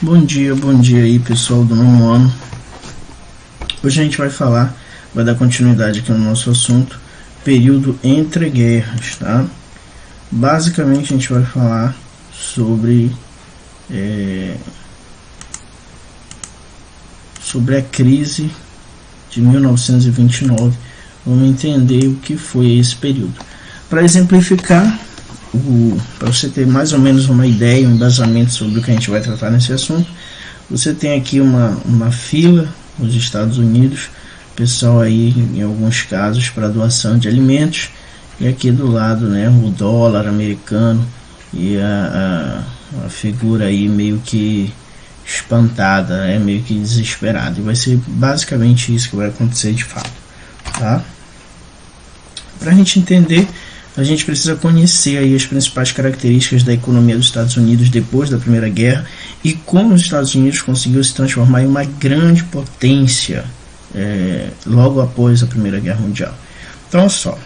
Bom dia aí, pessoal do nono ano. Hoje a gente vai dar continuidade aqui no nosso assunto, período entre guerras, tá? Basicamente a gente vai falar sobre a crise de 1929. Vamos entender o que foi esse período. Para exemplificar, para você ter mais ou menos uma ideia, um embasamento sobre o que a gente vai tratar nesse assunto, você tem aqui uma fila nos Estados Unidos, pessoal aí em alguns casos para doação de alimentos, e aqui do lado, né, o dólar americano e a figura aí meio que espantada, né, meio que desesperada, e vai ser basicamente isso que vai acontecer de fato, tá? Para a gente entender, a gente precisa conhecer aí as principais características da economia dos Estados Unidos depois da Primeira Guerra e como os Estados Unidos conseguiu se transformar em uma grande potência logo após a Primeira Guerra Mundial. Então, olha só,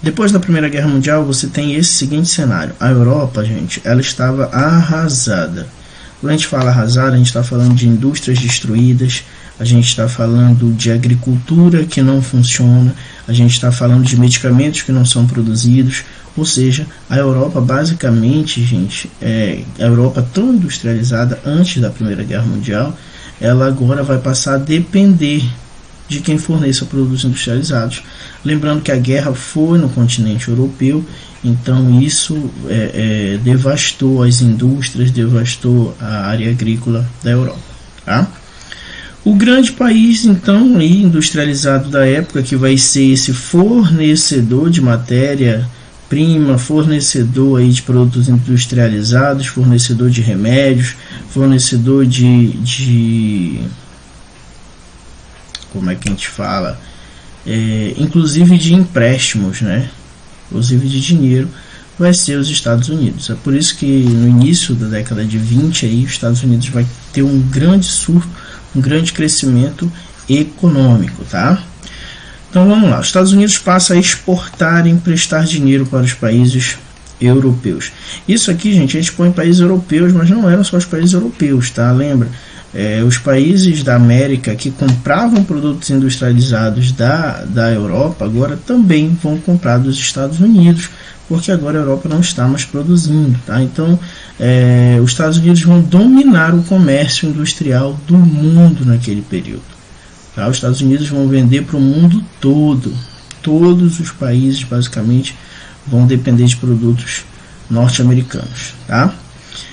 depois da Primeira Guerra Mundial você tem esse seguinte cenário: a Europa, gente, ela estava arrasada. Quando a gente fala arrasada, a gente está falando de indústrias destruídas, a gente está falando de agricultura que não funciona, a gente está falando de medicamentos que não são produzidos, ou seja, a Europa basicamente, gente, a Europa tão industrializada antes da Primeira Guerra Mundial, ela agora vai passar a depender de quem forneça produtos industrializados. Lembrando que a guerra foi no continente europeu, então isso devastou as indústrias, devastou a área agrícola da Europa, tá? O grande país, então, aí, industrializado da época, que vai ser esse fornecedor de matéria-prima, fornecedor aí de produtos industrializados, fornecedor de remédios, fornecedor de como é que a gente fala? Inclusive de empréstimos, né? Inclusive de dinheiro, vai ser os Estados Unidos. É por isso que no início da década de 20 aí, os Estados Unidos vai ter um grande surto, um grande crescimento econômico, tá? Então vamos lá, os Estados Unidos passa a exportar e emprestar dinheiro para os países europeus. Isso aqui, gente, a gente põe países europeus, mas não eram só os países europeus, tá? Lembra? Os países da América que compravam produtos industrializados da Europa agora também vão comprar dos Estados Unidos, porque agora a Europa não está mais produzindo, tá? Então os Estados Unidos vão dominar o comércio industrial do mundo naquele período, tá? Os Estados Unidos vão vender para o mundo todo, todos os países basicamente vão depender de produtos norte-americanos, tá?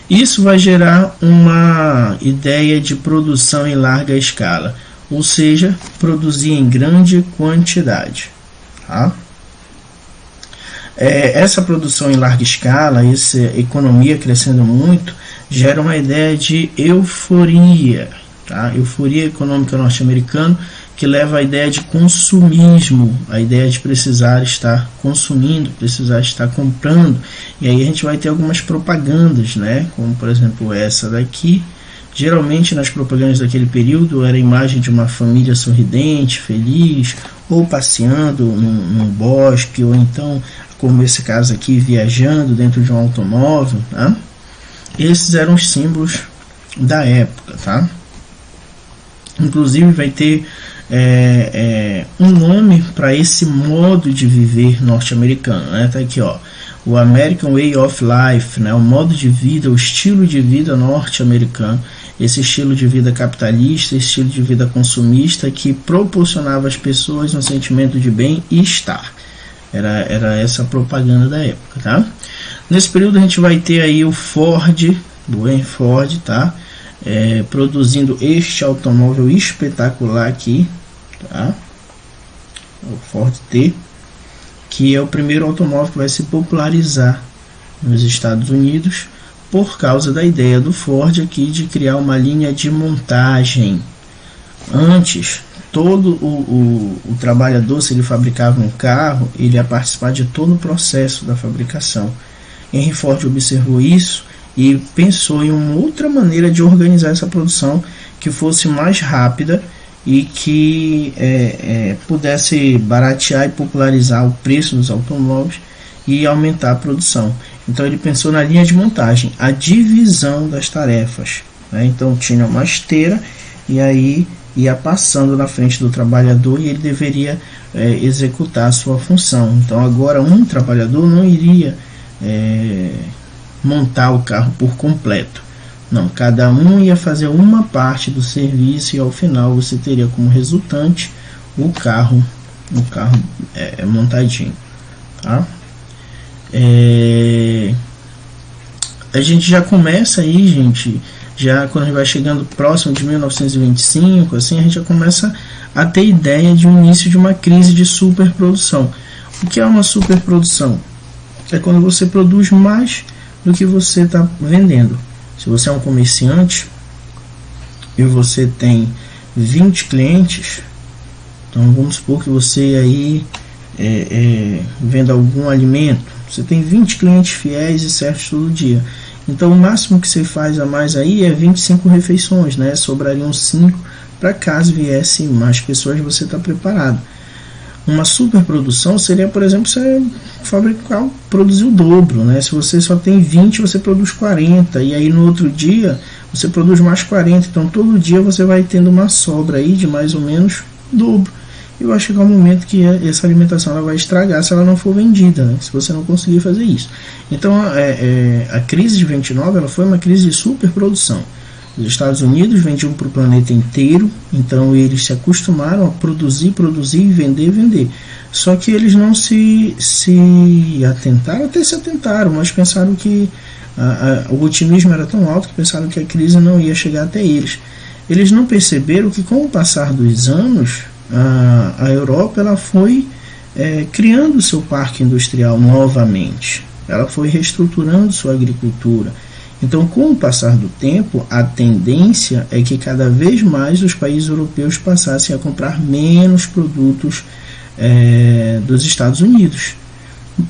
Isso vai gerar uma ideia de produção em larga escala, ou seja, produzir em grande quantidade, tá? Essa produção em larga escala, essa economia crescendo muito, gera uma ideia de euforia, tá? Euforia econômica norte-americana, que leva à ideia de consumismo, a ideia de precisar estar consumindo, precisar estar comprando. E aí a gente vai ter algumas propagandas, né? Como por exemplo essa daqui. Geralmente nas propagandas daquele período era a imagem de uma família sorridente, feliz, ou passeando num bosque, ou então, como esse caso aqui, viajando dentro de um automóvel, tá? Esses eram os símbolos da época, tá? Inclusive vai ter um nome para esse modo de viver norte-americano, né? Tá aqui, ó, o American Way of Life, né? O modo de vida, o estilo de vida norte-americano, esse estilo de vida capitalista, estilo de vida consumista que proporcionava às pessoas um sentimento de bem-estar. Era essa a propaganda da época, tá? Nesse período a gente vai ter aí o Ford, o Henry Ford, tá? Produzindo este automóvel espetacular aqui, tá? O Ford T, que é o primeiro automóvel que vai se popularizar nos Estados Unidos por causa da ideia do Ford aqui de criar uma linha de montagem. Antes, todo o trabalhador, se ele fabricava um carro, ele ia participar de todo o processo da fabricação. Henry Ford observou isso e pensou em uma outra maneira de organizar essa produção que fosse mais rápida e que pudesse baratear e popularizar o preço dos automóveis e aumentar a produção. Então ele pensou na linha de montagem, a divisão das tarefas, né? Então tinha uma esteira e aí ia passando na frente do trabalhador e ele deveria executar a sua função. Então agora um trabalhador não iria montar o carro por completo. Não, cada um ia fazer uma parte do serviço e ao final você teria como resultante o carro montadinho, tá? A gente já começa aí, gente, já quando a gente vai chegando próximo de 1925, assim, a gente já começa a ter ideia de um início de uma crise de superprodução. O que é uma superprodução? É quando você produz mais do que você está vendendo. Se você é um comerciante e você tem 20 clientes, então vamos supor que você aí venda algum alimento, você tem 20 clientes fiéis e certos todo dia. Então o máximo que você faz a mais aí é 25 refeições, né? Sobrariam 5 para caso viesse mais pessoas, você está preparado. Uma superprodução seria, por exemplo, você produzir o dobro, né? Se você só tem 20, você produz 40, e aí no outro dia você produz mais 40, então todo dia você vai tendo uma sobra aí de mais ou menos o dobro. Eu acho que é o momento que essa alimentação ela vai estragar se ela não for vendida, né? Se você não conseguir fazer isso. Então a crise de 29 ela foi uma crise de superprodução. Os Estados Unidos vendiam para o planeta inteiro, então eles se acostumaram a produzir e vender. Só que eles não se atentaram, até se atentaram, mas pensaram que o otimismo era tão alto que pensaram que a crise não ia chegar até eles. Eles não perceberam que com o passar dos anos, a Europa ela foi criando seu parque industrial novamente, ela foi reestruturando sua agricultura. Então, com o passar do tempo, a tendência é que cada vez mais os países europeus passassem a comprar menos produtos dos Estados Unidos.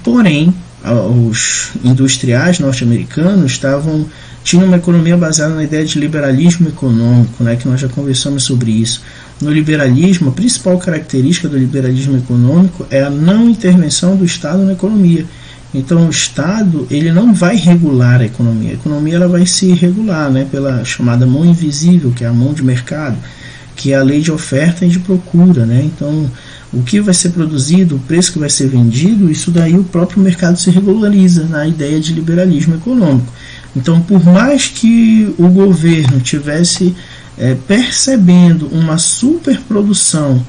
Porém, os industriais norte-americanos tinham uma economia baseada na ideia de liberalismo econômico, né, que nós já conversamos sobre isso. No liberalismo, a principal característica do liberalismo econômico é a não intervenção do Estado na economia. Então o Estado ele não vai regular a economia ela vai se regular, né, pela chamada mão invisível, que é a mão de mercado, que é a lei de oferta e de procura, né? Então o que vai ser produzido, o preço que vai ser vendido, isso daí o próprio mercado se regulariza na ideia de liberalismo econômico. Então por mais que o governo tivesse percebendo uma superprodução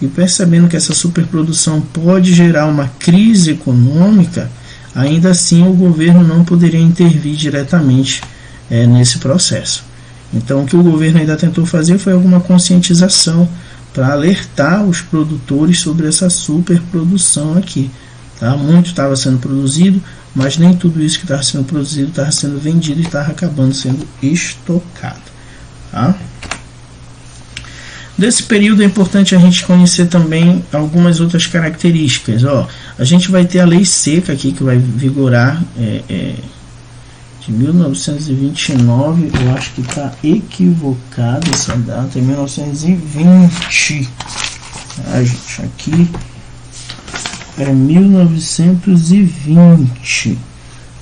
e percebendo que essa superprodução pode gerar uma crise econômica, ainda assim o governo não poderia intervir diretamente nesse processo. Então o que o governo ainda tentou fazer foi alguma conscientização para alertar os produtores sobre essa superprodução aqui. Tá? Muito estava sendo produzido, mas nem tudo isso que estava sendo produzido estava sendo vendido e estava acabando sendo estocado. Tá? Desse período é importante a gente conhecer também algumas outras características. A gente vai ter a lei seca aqui que vai vigorar de 1929, eu acho que está equivocada essa data, é 1920. Gente, aqui é 1920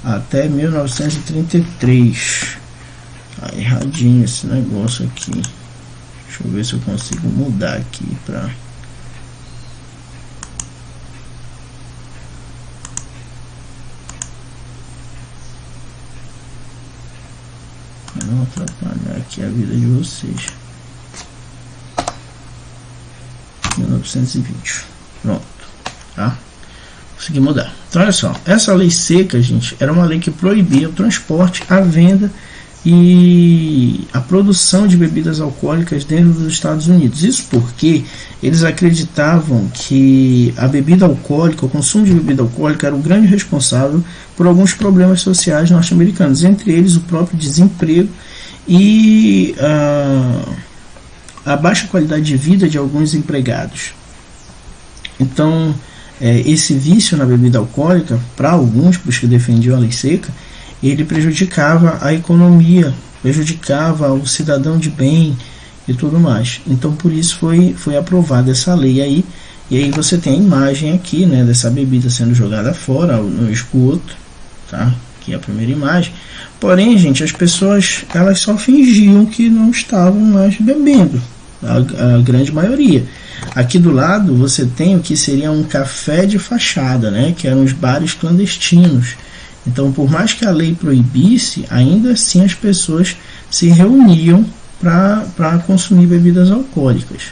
até 1933. Tá erradinho esse negócio aqui. Deixa eu ver se eu consigo mudar aqui para não atrapalhar aqui a vida de vocês. 1920. Pronto, tá? Consegui mudar. Então olha só, essa lei seca, gente, era uma lei que proibia o transporte, a venda e a produção de bebidas alcoólicas dentro dos Estados Unidos. Isso porque eles acreditavam que a bebida alcoólica, o consumo de bebida alcoólica era o grande responsável por alguns problemas sociais norte-americanos, entre eles o próprio desemprego e a baixa qualidade de vida de alguns empregados. Então esse vício na bebida alcoólica, para alguns, para os que defendiam a lei seca, ele prejudicava a economia, prejudicava o cidadão de bem e tudo mais. Então por isso foi aprovada essa lei aí. E aí você tem a imagem aqui, né, dessa bebida sendo jogada fora no esgoto, tá? aqui a primeira imagem. Porém, gente, as pessoas elas só fingiam que não estavam mais bebendo, a grande maioria. Aqui do lado você tem o que seria um café de fachada, né, que eram os bares clandestinos. Então, por mais que a lei proibisse, ainda assim as pessoas se reuniam para consumir bebidas alcoólicas,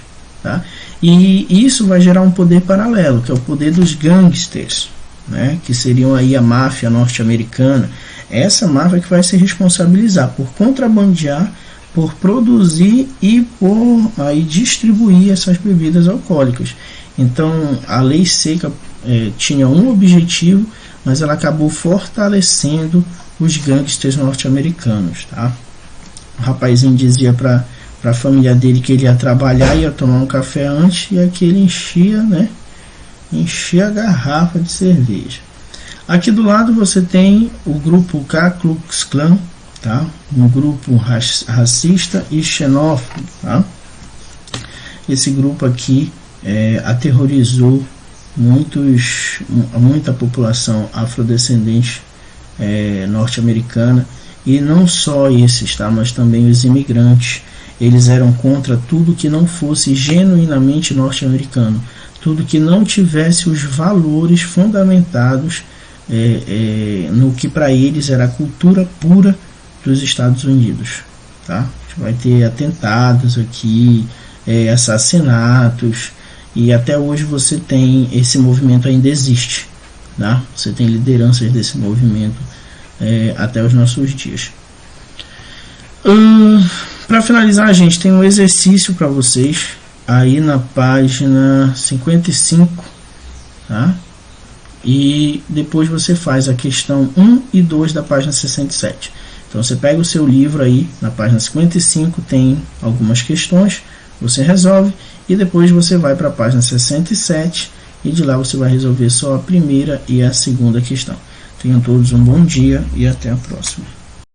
tá? E isso vai gerar um poder paralelo, que é o poder dos gangsters, né, que seriam aí a máfia norte-americana. Essa máfia que vai se responsabilizar por contrabandear, por produzir e por aí distribuir essas bebidas alcoólicas. Então a lei seca tinha um objetivo, mas ela acabou fortalecendo os gangsters norte-americanos, tá? O rapazinho dizia para a família dele que ele ia trabalhar, ia tomar um café antes, e aqui ele enchia, né? Enchia a garrafa de cerveja. Aqui do lado você tem o grupo Ku Klux Klan, tá? Um grupo racista e xenófobo, tá? Esse grupo aqui aterrorizou muita população afrodescendente norte-americana, e não só esses, tá? Mas também os imigrantes. Eles eram contra tudo que não fosse genuinamente norte-americano, tudo que não tivesse os valores fundamentados no que para eles era a cultura pura dos Estados Unidos, tá? A gente vai ter atentados aqui, assassinatos, e até hoje você tem esse movimento, ainda existe, tá? Você tem lideranças desse movimento até os nossos dias. Para finalizar, gente, tem um exercício para vocês aí na página 55, tá? E depois você faz a questão 1 e 2 da página 67. Então você pega o seu livro aí, na página 55 tem algumas questões, você resolve, e depois você vai para a página 67 e de lá você vai resolver só a primeira e a segunda questão. Tenham todos um bom dia e até a próxima.